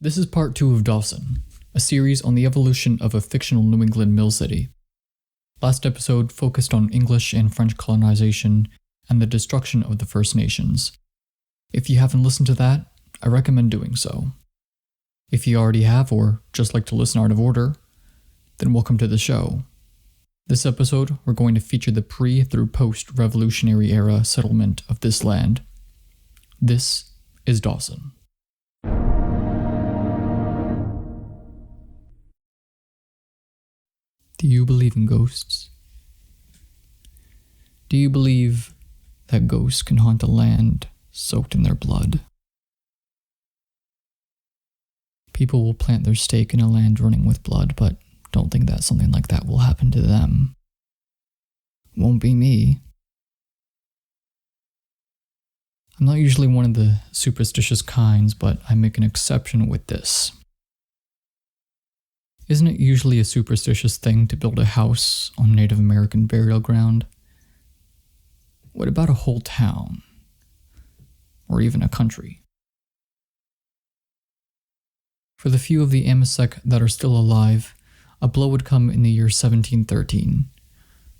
This is part 2 of Dawson, a series on the evolution of a fictional New England mill city. Last episode focused on English and French colonization and the destruction of the First Nations. If you haven't listened to that, I recommend doing so. If you already have or just like to listen out of order, then welcome to the show. This episode, we're going to feature the pre- through post-Revolutionary era settlement of this land. This is Dawson. Do you believe in ghosts? Do you believe that ghosts can haunt a land soaked in their blood? People will plant their stake in a land running with blood, but don't think that something like that will happen to them. Won't be me. I'm not usually one of the superstitious kinds, but I make an exception with this. Isn't it usually a superstitious thing to build a house on Native American burial ground? What about a whole town? Or even a country? For the few of the Amazigh that are still alive, a blow would come in the year 1713.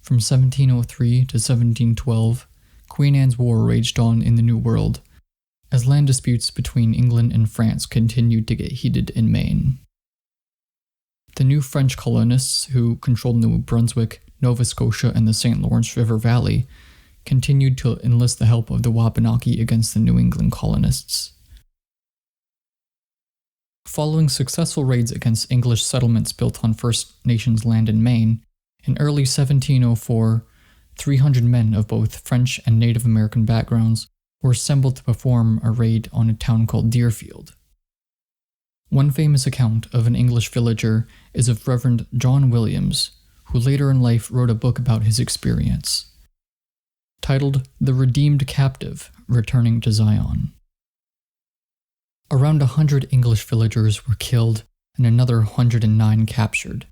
From 1703 to 1712, Queen Anne's War raged on in the New World, as land disputes between England and France continued to get heated in Maine. The new French colonists, who controlled New Brunswick, Nova Scotia, and the St. Lawrence River Valley, continued to enlist the help of the Wabanaki against the New England colonists. Following successful raids against English settlements built on First Nations land in Maine, in early 1704, 300 men of both French and Native American backgrounds were assembled to perform a raid on a town called Deerfield. One famous account of an English villager is of Reverend John Williams, who later in life wrote a book about his experience, titled The Redeemed Captive Returning to Zion. Around 100 English villagers were killed and another 109 captured.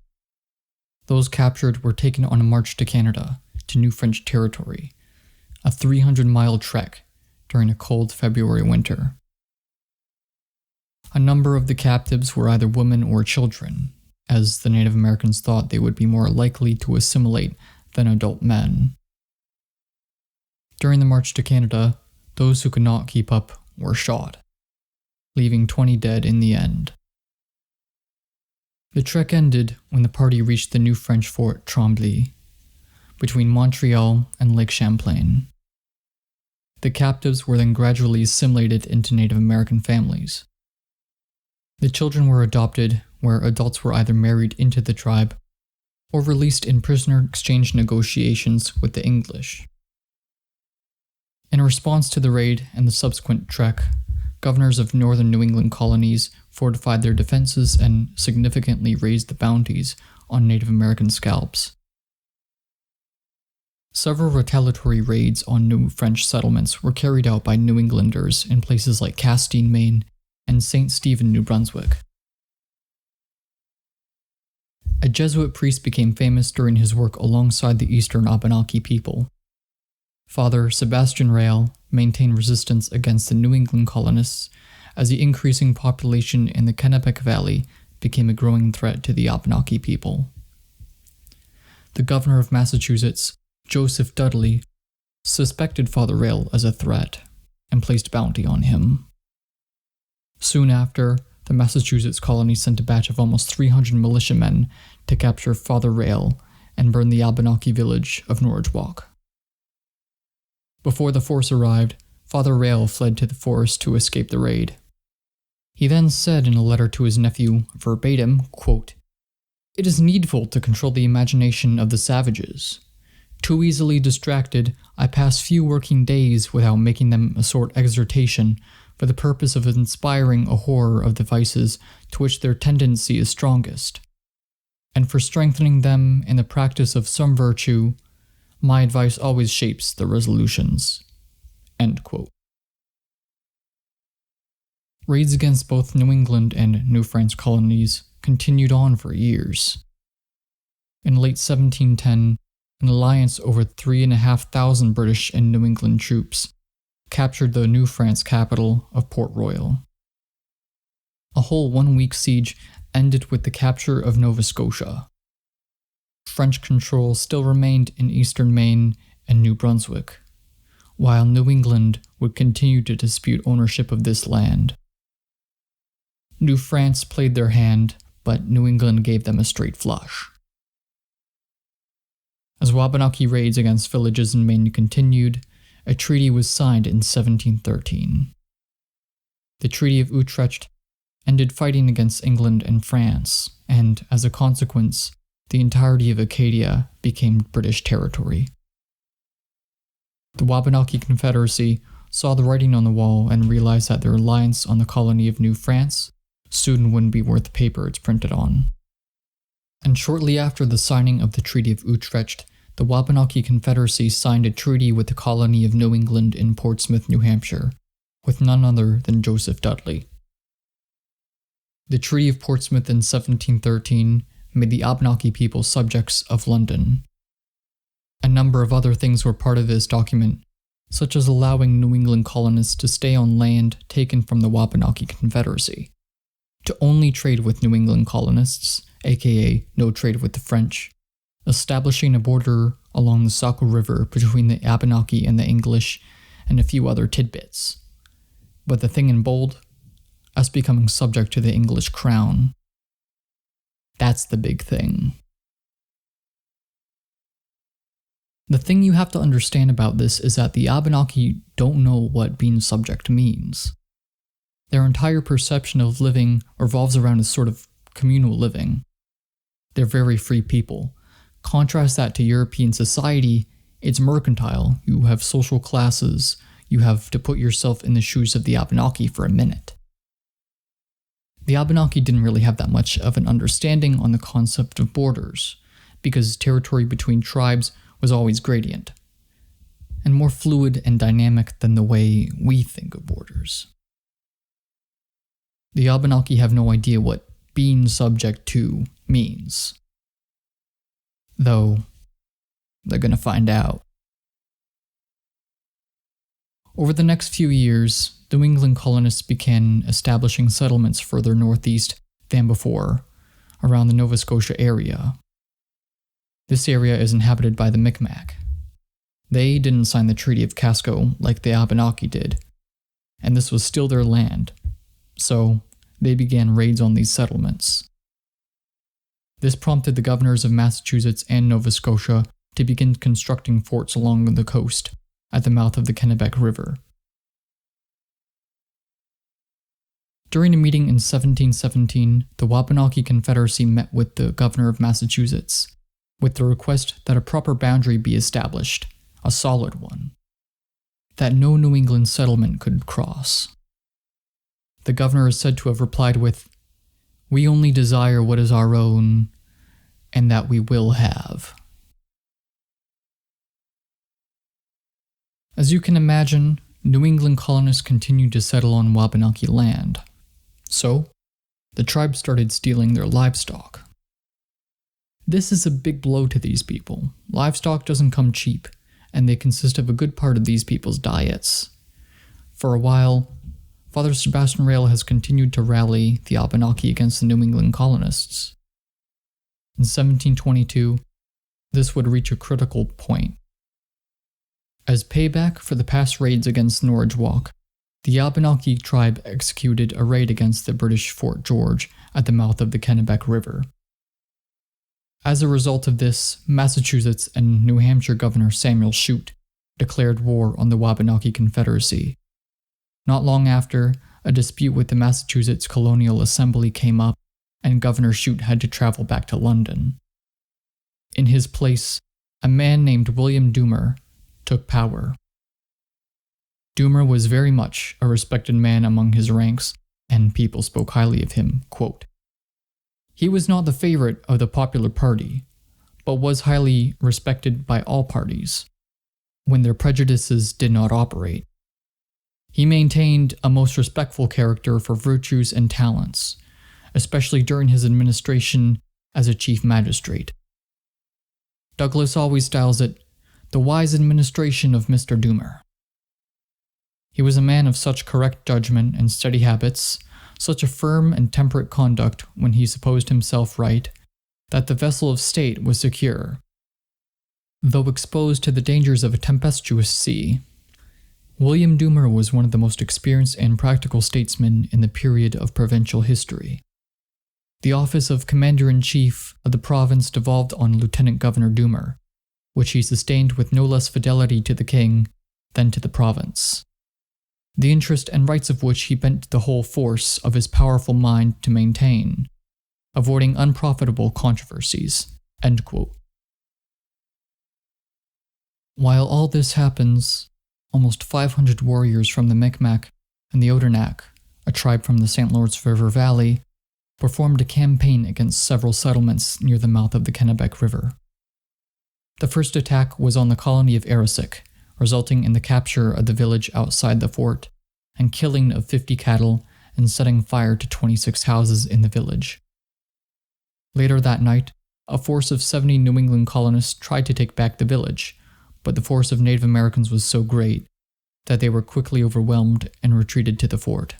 Those captured were taken on a march to Canada, to New French territory, a 300-mile trek during a cold February winter. A number of the captives were either women or children, as the Native Americans thought they would be more likely to assimilate than adult men. During the march to Canada, those who could not keep up were shot, leaving 20 dead in the end. The trek ended when the party reached the new French fort Tremblay, between Montreal and Lake Champlain. The captives were then gradually assimilated into Native American families. The children were adopted, where adults were either married into the tribe or released in prisoner exchange negotiations with the English. In response to the raid and the subsequent trek, governors of northern New England colonies fortified their defenses and significantly raised the bounties on Native American scalps. Several retaliatory raids on new French settlements were carried out by New Englanders in places like Castine, Maine, and St. Stephen, New Brunswick. A Jesuit priest became famous during his work alongside the Eastern Abenaki people. Father Sebastian Rail maintained resistance against the New England colonists as the increasing population in the Kennebec Valley became a growing threat to the Abenaki people. The governor of Massachusetts, Joseph Dudley, suspected Father Rail as a threat and placed bounty on him. Soon after, the Massachusetts colony sent a batch of almost 300 militiamen to capture Father Rail and burn the Abenaki village of Norridgewock. Before the force arrived, Father Rail fled to the forest to escape the raid. He then said in a letter to his nephew, verbatim, quote, "It is needful to control the imagination of the savages. Too easily distracted, I pass few working days without making them a sort exhortation for the purpose of inspiring a horror of the vices to which their tendency is strongest, and for strengthening them in the practice of some virtue. My advice always shapes their resolutions." End quote. Raids against both New England and New French colonies continued on for years. In late 1710, an alliance over 3,500 British and New England troops captured the New France capital of Port Royal. A whole 1-week siege ended with the capture of Nova Scotia. French control still remained in eastern Maine and New Brunswick, while New England would continue to dispute ownership of this land. New France played their hand, but New England gave them a straight flush. As Wabanaki raids against villages in Maine continued, a treaty was signed in 1713. The Treaty of Utrecht ended fighting against England and France, and as a consequence, the entirety of Acadia became British territory. The Wabanaki Confederacy saw the writing on the wall and realized that their reliance on the colony of New France soon wouldn't be worth the paper it's printed on. And shortly after the signing of the Treaty of Utrecht, the Wabanaki Confederacy signed a treaty with the colony of New England in Portsmouth, New Hampshire, with none other than Joseph Dudley. The Treaty of Portsmouth in 1713 made the Abenaki people subjects of London. A number of other things were part of this document, such as allowing New England colonists to stay on land taken from the Wabanaki Confederacy, to only trade with New England colonists, aka no trade with the French, establishing a border along the Saco River between the Abenaki and the English, and a few other tidbits. But the thing in bold, us becoming subject to the English crown. That's the big thing. The thing you have to understand about this is that the Abenaki don't know what being subject means. Their entire perception of living revolves around a sort of communal living. They're very free people. Contrast that to European society, it's mercantile. You have social classes. You have to put yourself in the shoes of the Abenaki for a minute. The Abenaki didn't really have that much of an understanding on the concept of borders, because territory between tribes was always gradient, and more fluid and dynamic than the way we think of borders. The Abenaki have no idea what being subject to means. Though, they're gonna find out. Over the next few years, New England colonists began establishing settlements further northeast than before, around the Nova Scotia area. This area is inhabited by the Micmac. They didn't sign the Treaty of Casco like the Abenaki did, and this was still their land, so they began raids on these settlements. This prompted the governors of Massachusetts and Nova Scotia to begin constructing forts along the coast, at the mouth of the Kennebec River. During a meeting in 1717, the Wabanaki Confederacy met with the governor of Massachusetts, with the request that a proper boundary be established, a solid one, that no New England settlement could cross. The governor is said to have replied with, "We only desire what is our own, and that we will have." As you can imagine, New England colonists continued to settle on Wabanaki land. So, the tribe started stealing their livestock. This is a big blow to these people. Livestock doesn't come cheap, and they consist of a good part of these people's diets. For a while, Father Sebastian Rail has continued to rally the Abenaki against the New England colonists. In 1722, this would reach a critical point. As payback for the past raids against Norridgewock, the Abenaki tribe executed a raid against the British Fort George at the mouth of the Kennebec River. As a result of this, Massachusetts and New Hampshire Governor Samuel Shute declared war on the Wabanaki Confederacy. Not long after, a dispute with the Massachusetts Colonial Assembly came up, and Governor Shute had to travel back to London. In his place, a man named William Doomer took power. Doomer was very much a respected man among his ranks, and people spoke highly of him. Quote, "He was not the favorite of the popular party, but was highly respected by all parties, when their prejudices did not operate. He maintained a most respectful character for virtues and talents, especially during his administration as a chief magistrate. Douglas always styles it the wise administration of Mr. Doomer. He was a man of such correct judgment and steady habits, such a firm and temperate conduct when he supposed himself right, that the vessel of state was secure, though exposed to the dangers of a tempestuous sea. William Dummer was one of the most experienced and practical statesmen in the period of provincial history. The office of Commander-in-Chief of the province devolved on Lieutenant Governor Dummer, which he sustained with no less fidelity to the king than to the province, the interest and rights of which he bent the whole force of his powerful mind to maintain, avoiding unprofitable controversies." End quote. While all this happens, almost 500 warriors from the Micmac and the Odanak, a tribe from the St. Lawrence River Valley, performed a campaign against several settlements near the mouth of the Kennebec River. The first attack was on the colony of Arisic, resulting in the capture of the village outside the fort and killing of 50 cattle and setting fire to 26 houses in the village. Later that night, a force of 70 New England colonists tried to take back the village, but the force of Native Americans was so great that they were quickly overwhelmed and retreated to the fort.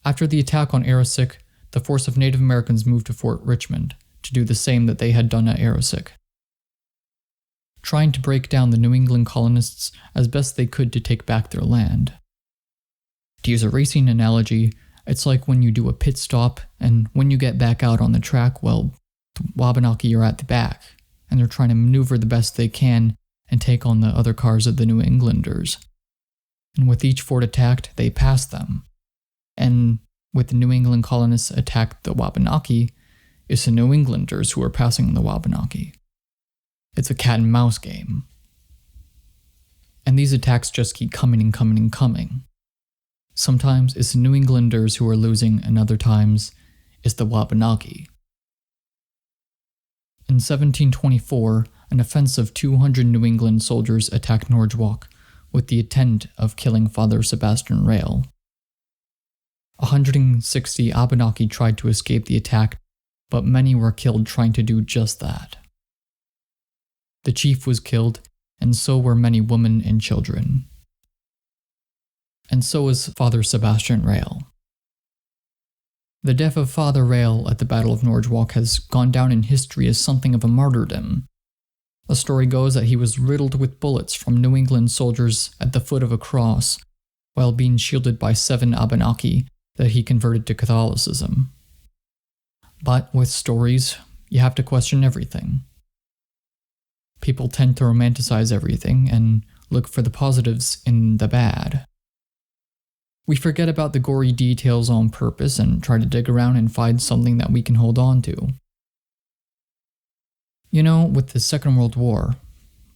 After the attack on Arisic, the force of Native Americans moved to Fort Richmond to do the same that they had done at Arisic, trying to break down the New England colonists as best they could to take back their land. To use a racing analogy, it's like when you do a pit stop and when you get back out on the track, well, the Wabanaki are at the back, and they're trying to maneuver the best they can and take on the other cars of the New Englanders. And with each fort attacked, they passed them. And with the New England colonists attacked the Wabanaki, it's the New Englanders who are passing the Wabanaki. It's a cat and mouse game. And these attacks just keep coming and coming and coming. Sometimes it's the New Englanders who are losing, and other times it's the Wabanaki. In 1724, an offense of 200 New England soldiers attacked Norridgewock with the intent of killing Father Sebastian Rail. 160 Abenaki tried to escape the attack, but many were killed trying to do just that. The chief was killed, and so were many women and children. And so was Father Sebastian Rail. The death of Father Rail at the Battle of Norridgewock has gone down in history as something of a martyrdom. The story goes that he was riddled with bullets from New England soldiers at the foot of a cross, while being shielded by 7 Abenaki that he converted to Catholicism. But with stories, you have to question everything. People tend to romanticize everything and look for the positives in the bad. We forget about the gory details on purpose and try to dig around and find something that we can hold on to. You know, with the Second World War,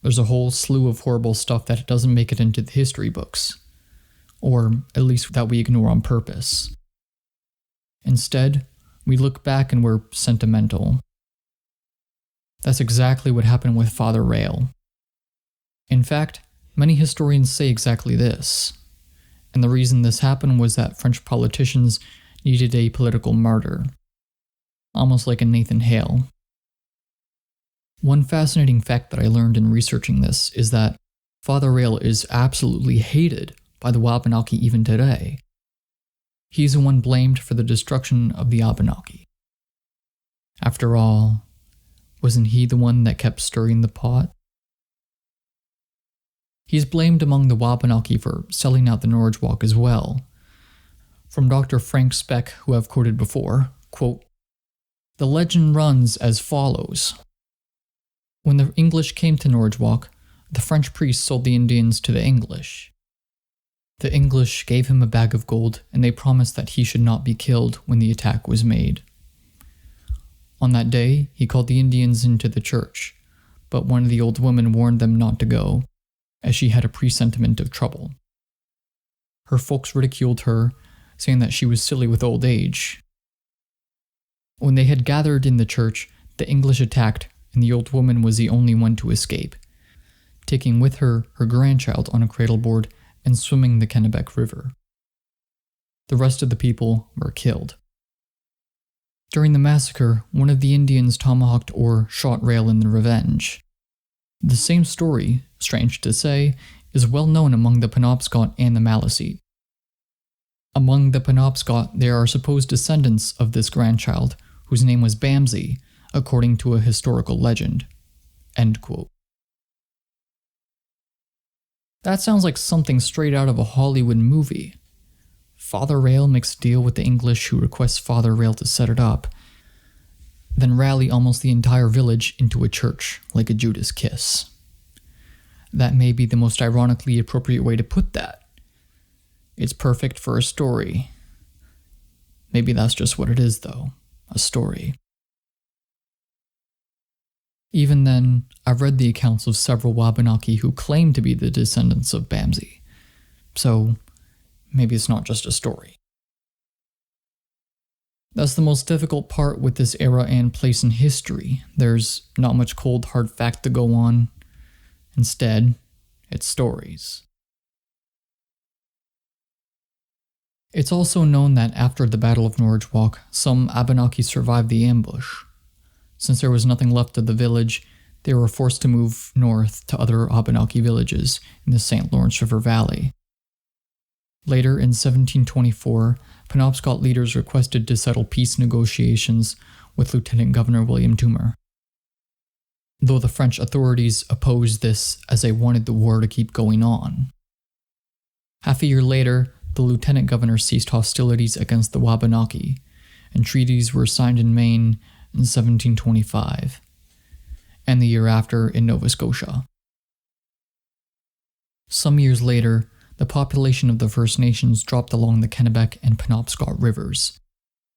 there's a whole slew of horrible stuff that doesn't make it into the history books, or at least that we ignore on purpose. Instead, we look back and we're sentimental. That's exactly what happened with Father Rail. In fact, many historians say exactly this. And the reason this happened was that French politicians needed a political martyr, almost like a Nathan Hale. One fascinating fact that I learned in researching this is that Father Rail is absolutely hated by the Wabanaki even today. He's the one blamed for the destruction of the Abenaki. After all, wasn't he the one that kept stirring the pot? He's blamed among the Wabanaki for selling out the Norridgewock as well. From Dr. Frank Speck, who I've quoted before, quote, "The legend runs as follows. When the English came to Norridgewock, the French priest sold the Indians to the English. The English gave him a bag of gold, and they promised that he should not be killed when the attack was made. On that day, he called the Indians into the church, but one of the old women warned them not to go, as she had a presentiment of trouble. Her folks ridiculed her, saying that she was silly with old age. When they had gathered in the church, the English attacked, and the old woman was the only one to escape, taking with her her grandchild on a cradleboard and swimming the Kennebec River. The rest of the people were killed. During the massacre, one of the Indians tomahawked or shot Rail in revenge. The same story, strange to say, is well known among the Penobscot and the Maliseet. Among the Penobscot, there are supposed descendants of this grandchild, whose name was Bamsey, according to a historical legend. End quote. That sounds like something straight out of a Hollywood movie. Father Rail makes a deal with the English who requests Father Rail to set it up, then rally almost the entire village into a church, like a Judas kiss. That may be the most ironically appropriate way to put that. It's perfect for a story. Maybe that's just what it is, though. A story. Even then, I've read the accounts of several Wabanaki who claim to be the descendants of Bamsey. So, maybe it's not just a story. That's the most difficult part with this era and place in history. There's not much cold hard fact to go on. Instead, it's stories. It's also known that after the Battle of Norridgewock, some Abenaki survived the ambush. Since there was nothing left of the village, they were forced to move north to other Abenaki villages in the St. Lawrence River Valley. Later, in 1724, Penobscot leaders requested to settle peace negotiations with Lieutenant Governor William Toomer, though the French authorities opposed this as they wanted the war to keep going on. Half a year later, the lieutenant governor ceased hostilities against the Wabanaki, and treaties were signed in Maine in 1725, and the year after in Nova Scotia. Some years later, the population of the First Nations dropped along the Kennebec and Penobscot rivers,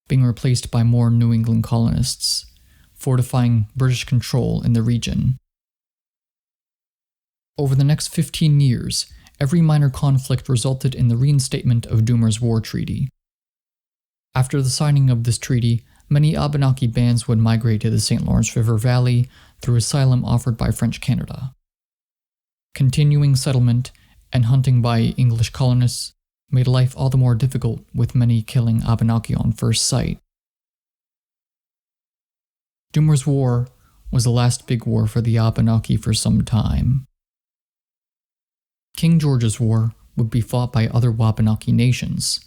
being replaced by more New England colonists, fortifying British control in the region. Over the next 15 years, every minor conflict resulted in the reinstatement of Doomer's War Treaty. After the signing of this treaty, many Abenaki bands would migrate to the St. Lawrence River Valley through asylum offered by French Canada. Continuing settlement and hunting by English colonists made life all the more difficult, with many killing Abenaki on first sight. Doomer's War was the last big war for the Abenaki for some time. King George's War would be fought by other Wabanaki nations.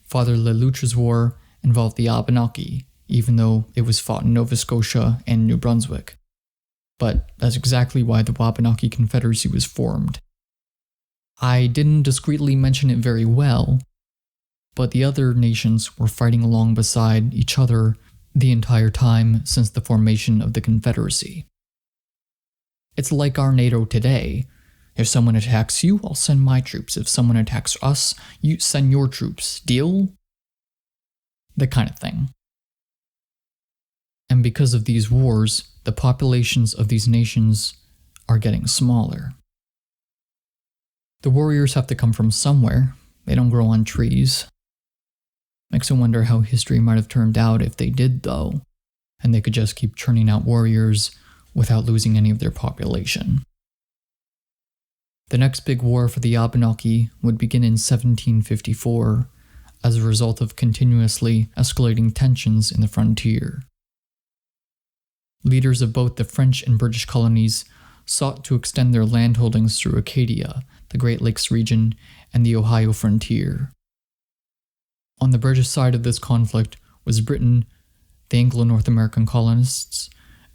Father Le Loutre's War involved the Abenaki, even though it was fought in Nova Scotia and New Brunswick. But that's exactly why the Wabanaki Confederacy was formed. I didn't discreetly mention it very well, but the other nations were fighting along beside each other the entire time since the formation of the Confederacy. It's like our NATO today. If someone attacks you, I'll send my troops. If someone attacks us, you send your troops. Deal? That kind of thing. And because of these wars, the populations of these nations are getting smaller. The warriors have to come from somewhere. They don't grow on trees. Makes me wonder how history might have turned out if they did, though, and they could just keep churning out warriors without losing any of their population. The next big war for the Abenaki would begin in 1754 as a result of continuously escalating tensions in the frontier. Leaders of both the French and British colonies sought to extend their landholdings through Acadia, the Great Lakes region, and the Ohio frontier. On the British side of this conflict was Britain, the Anglo-North American colonists,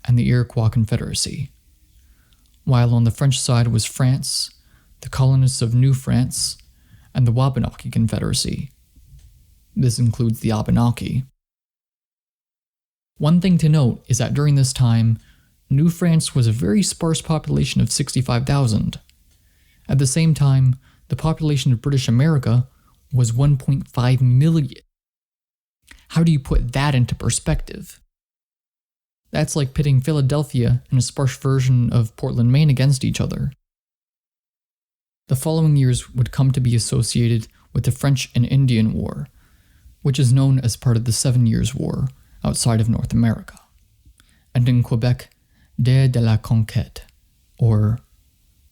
and the Iroquois Confederacy, while on the French side was France, the colonists of New France, and the Wabanaki Confederacy. This includes the Abenaki. One thing to note is that during this time, New France was a very sparse population of 65,000. At the same time, the population of British America was 1.5 million. How do you put that into perspective? That's like pitting Philadelphia and a sparse version of Portland, Maine against each other. The following years would come to be associated with the French and Indian War, which is known as part of the 7 Years' War outside of North America, and in Quebec, Guerre de la Conquête, or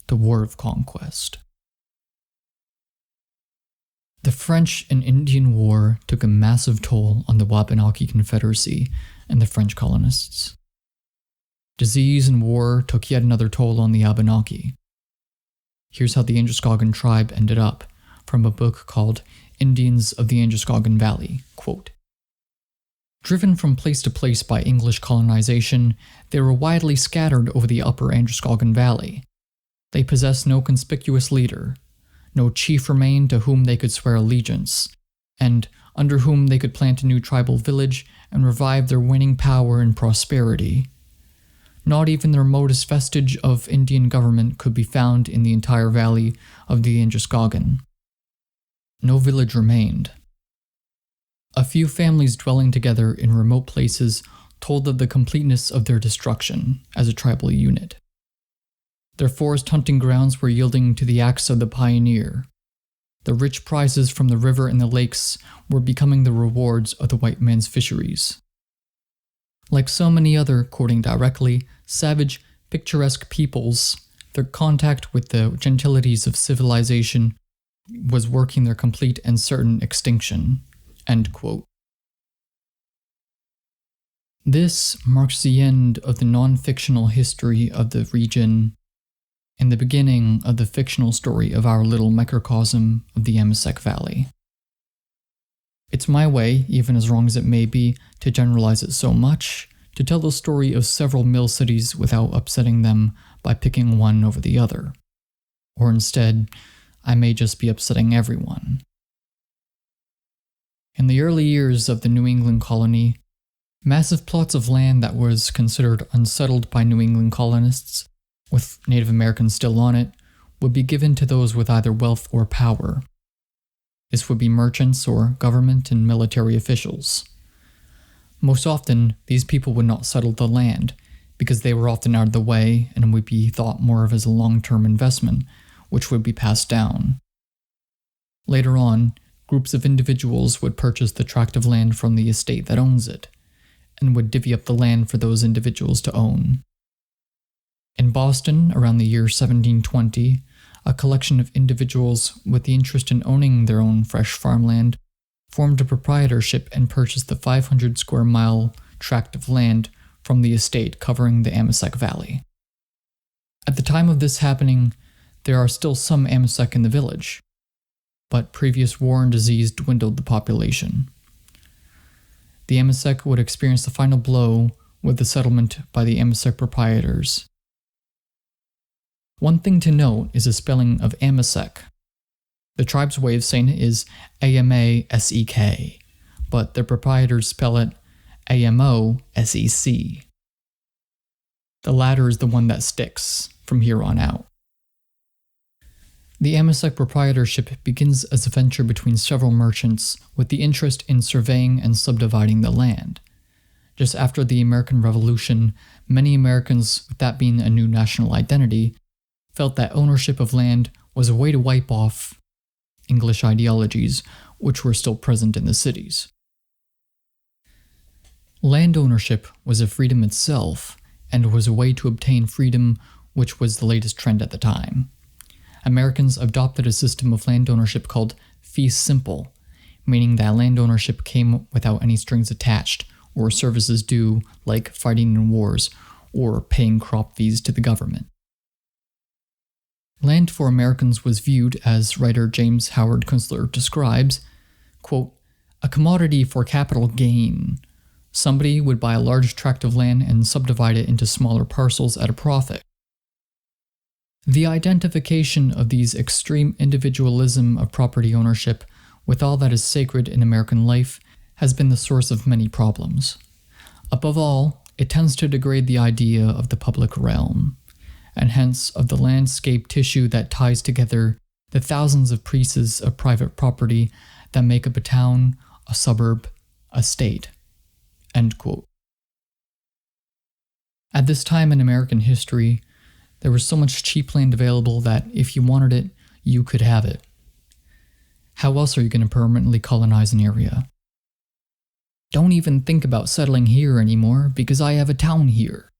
the War of Conquest. The French and Indian War took a massive toll on the Wabanaki Confederacy and the French colonists. Disease and war took yet another toll on the Abenaki. Here's how the Androscoggin tribe ended up, from a book called Indians of the Androscoggin Valley, quote, "Driven from place to place by English colonization, they were widely scattered over the upper Androscoggin Valley. They possessed no conspicuous leader, no chief remained to whom they could swear allegiance, and under whom they could plant a new tribal village and revive their waning power and prosperity. Not even the remotest vestige of Indian government could be found in the entire valley of the Androscoggin. No village remained. A few families dwelling together in remote places told of the completeness of their destruction as a tribal unit. Their forest hunting grounds were yielding to the axe of the pioneer. The rich prizes from the river and the lakes were becoming the rewards of the white man's fisheries. Like so many other, quoting directly, savage, picturesque peoples, their contact with the gentilities of civilization was working their complete and certain extinction." End quote. This marks the end of the non-fictional history of the region and the beginning of the fictional story of our little microcosm of the Amesec Valley. It's my way, even as wrong as it may be, to generalize it so much, to tell the story of several mill cities without upsetting them by picking one over the other. Or instead, I may just be upsetting everyone. In the early years of the New England colony, massive plots of land that was considered unsettled by New England colonists, with Native Americans still on it, would be given to those with either wealth or power. This would be merchants or government and military officials. Most often, these people would not settle the land, because they were often out of the way and would be thought more of as a long-term investment, which would be passed down. Later on, groups of individuals would purchase the tract of land from the estate that owns it, and would divvy up the land for those individuals to own. In Boston, around the year 1720, a collection of individuals with the interest in owning their own fresh farmland formed a proprietorship and purchased the 500 square mile tract of land from the estate covering the Amesec Valley. At the time of this happening, there are still some Amesec in the village, but previous war and disease dwindled the population. The Amesec would experience the final blow with the settlement by the Amesec proprietors. One thing to note is the spelling of Amesec. The tribe's way of saying it is Amasek, but the proprietors spell it Amosec. The latter is the one that sticks from here on out. The Amesec proprietorship begins as a venture between several merchants with the interest in surveying and subdividing the land. Just after the American Revolution, many Americans, with that being a new national identity, felt that ownership of land was a way to wipe off English ideologies which were still present in the cities. Land ownership was a freedom itself, and was a way to obtain freedom which was the latest trend at the time. Americans adopted a system of land ownership called fee simple, meaning that land ownership came without any strings attached or services due, like fighting in wars or paying crop fees to the government. Land for Americans was viewed, as writer James Howard Kunstler describes, quote, a commodity for capital gain. Somebody would buy a large tract of land and subdivide it into smaller parcels at a profit. The identification of these extreme individualism of property ownership with all that is sacred in American life has been the source of many problems. Above all, it tends to degrade the idea of the public realm, and hence of the landscape tissue that ties together the thousands of pieces of private property that make up a town, a suburb, a state. End quote. At this time in American history, there was so much cheap land available that if you wanted it, you could have it. How else are you going to permanently colonize an area? Don't even think about settling here anymore because I have a town here.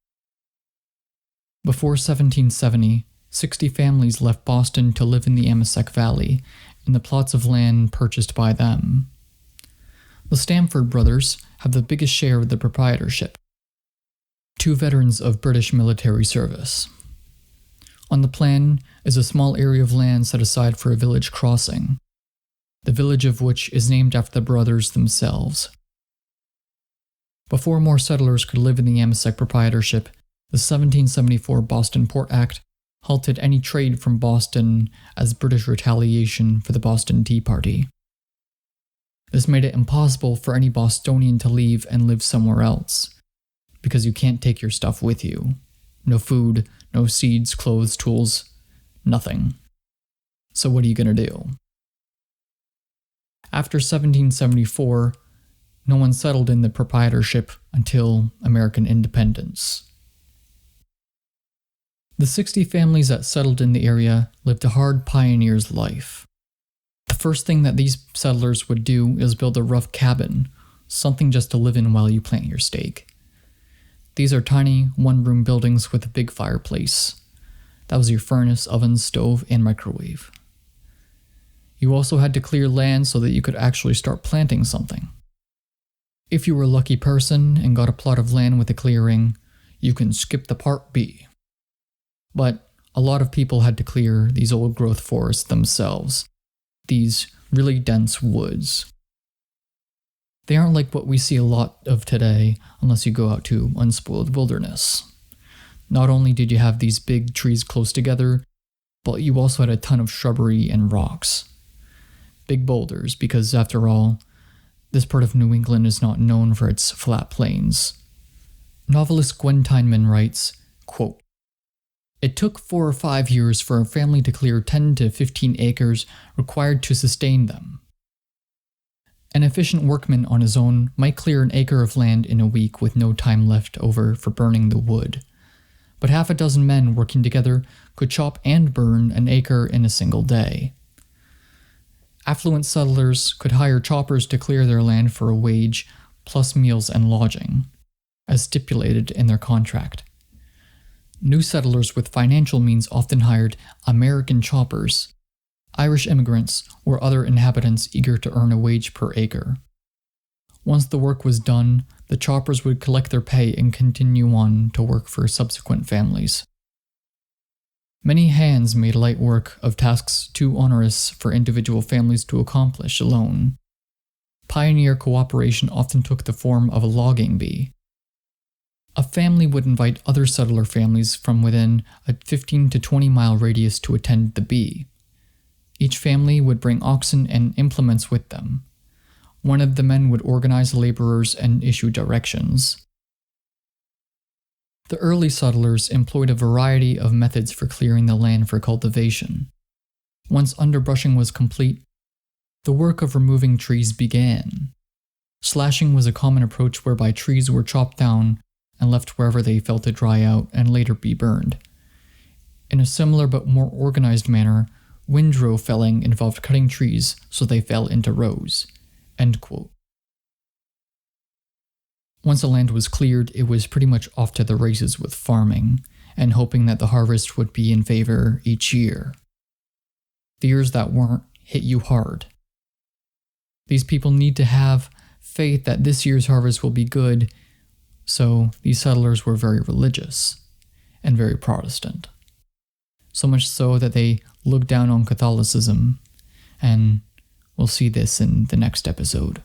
Before 1770, 60 families left Boston to live in the Amesec Valley in the plots of land purchased by them. The Stamford brothers have the biggest share of the proprietorship, 2 veterans of British military service. On the plan is a small area of land set aside for a village crossing. the village of which is named after the brothers themselves. Before more settlers could live in the Amosec proprietorship, the 1774 Boston Port Act halted any trade from Boston as British retaliation for the Boston Tea Party. This made it impossible for any Bostonian to leave and live somewhere else, because you can't take your stuff with you. No food, no seeds, clothes, tools, nothing. So what are you going to do? After 1774, no one settled in the proprietorship until American independence. The 60 families that settled in the area lived a hard pioneer's life. The first thing that these settlers would do is build a rough cabin, something just to live in while you plant your stake. These are tiny, one-room buildings with a big fireplace. That was your furnace, oven, stove, and microwave. You also had to clear land so that you could actually start planting something. If you were a lucky person and got a plot of land with a clearing, you can skip the part B. But a lot of people had to clear these old-growth forests themselves, these really dense woods. They aren't like what we see a lot of today unless you go out to unspoiled wilderness. Not only did you have these big trees close together, but you also had a ton of shrubbery and rocks. Big boulders, because after all, this part of New England is not known for its flat plains. Novelist Gwen Tyneman writes, quote, "It took 4 or 5 years for a family to clear 10 to 15 acres required to sustain them. An efficient workman on his own might clear an acre of land in a week with no time left over for burning the wood. But half a dozen men working together could chop and burn an acre in a single day. Affluent settlers could hire choppers to clear their land for a wage, plus meals and lodging, as stipulated in their contract. New settlers with financial means often hired American choppers, Irish immigrants, or other inhabitants eager to earn a wage per acre. Once the work was done, the choppers would collect their pay and continue on to work for subsequent families. Many hands made light work of tasks too onerous for individual families to accomplish alone. Pioneer cooperation often took the form of a logging bee. A family would invite other settler families from within a 15 to 20 mile radius to attend the bee. Each family would bring oxen and implements with them. One of the men would organize laborers and issue directions. The early settlers employed a variety of methods for clearing the land for cultivation. Once underbrushing was complete, the work of removing trees began. Slashing was a common approach whereby trees were chopped down and left wherever they fell to dry out and later be burned. In a similar but more organized manner, windrow felling involved cutting trees so they fell into rows." End quote. Once the land was cleared, it was pretty much off to the races with farming, and hoping that the harvest would be in favor each year. The years that weren't hit you hard. These people need to have faith that this year's harvest will be good, so these settlers were very religious and very Protestant. So much so that they looked down on Catholicism, and we'll see this in the next episode.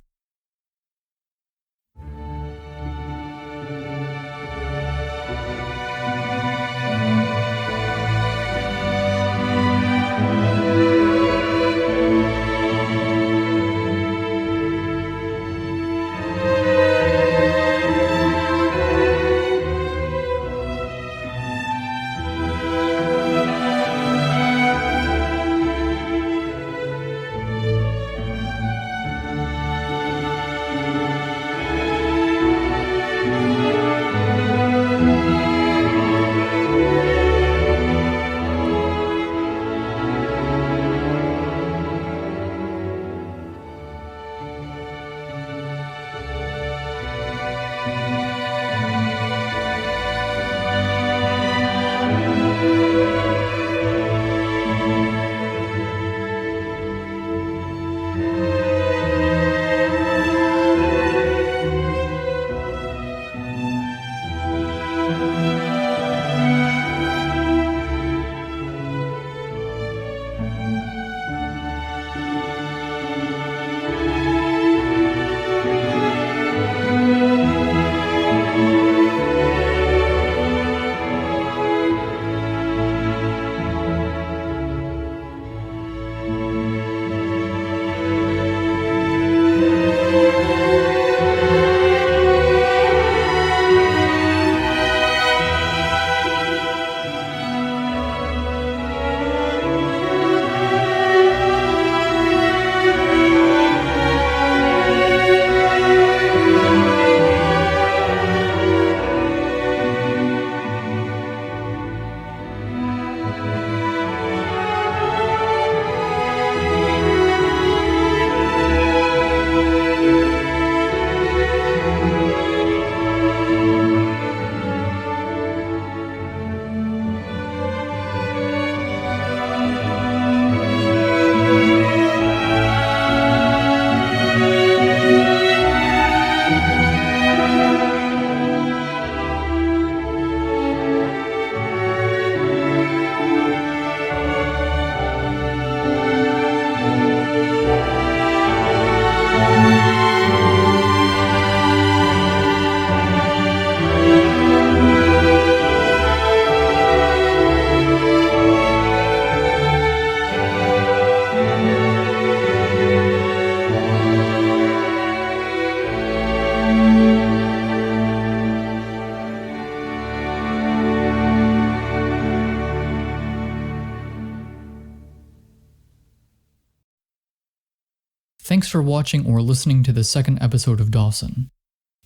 for watching or listening to the second episode of Dawson.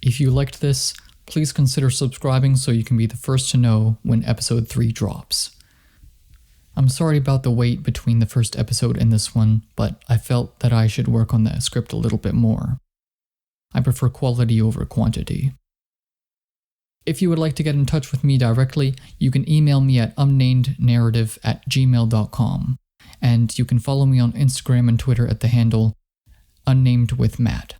If you liked this, please consider subscribing so you can be the first to know when episode 3 drops. I'm sorry about the wait between the first episode and this one, but I felt that I should work on the script a little bit more. I prefer quality over quantity. If you would like to get in touch with me directly, you can email me at unnamednarrative@gmail.com, and you can follow me on Instagram and Twitter at the handle unnamedwithmatt.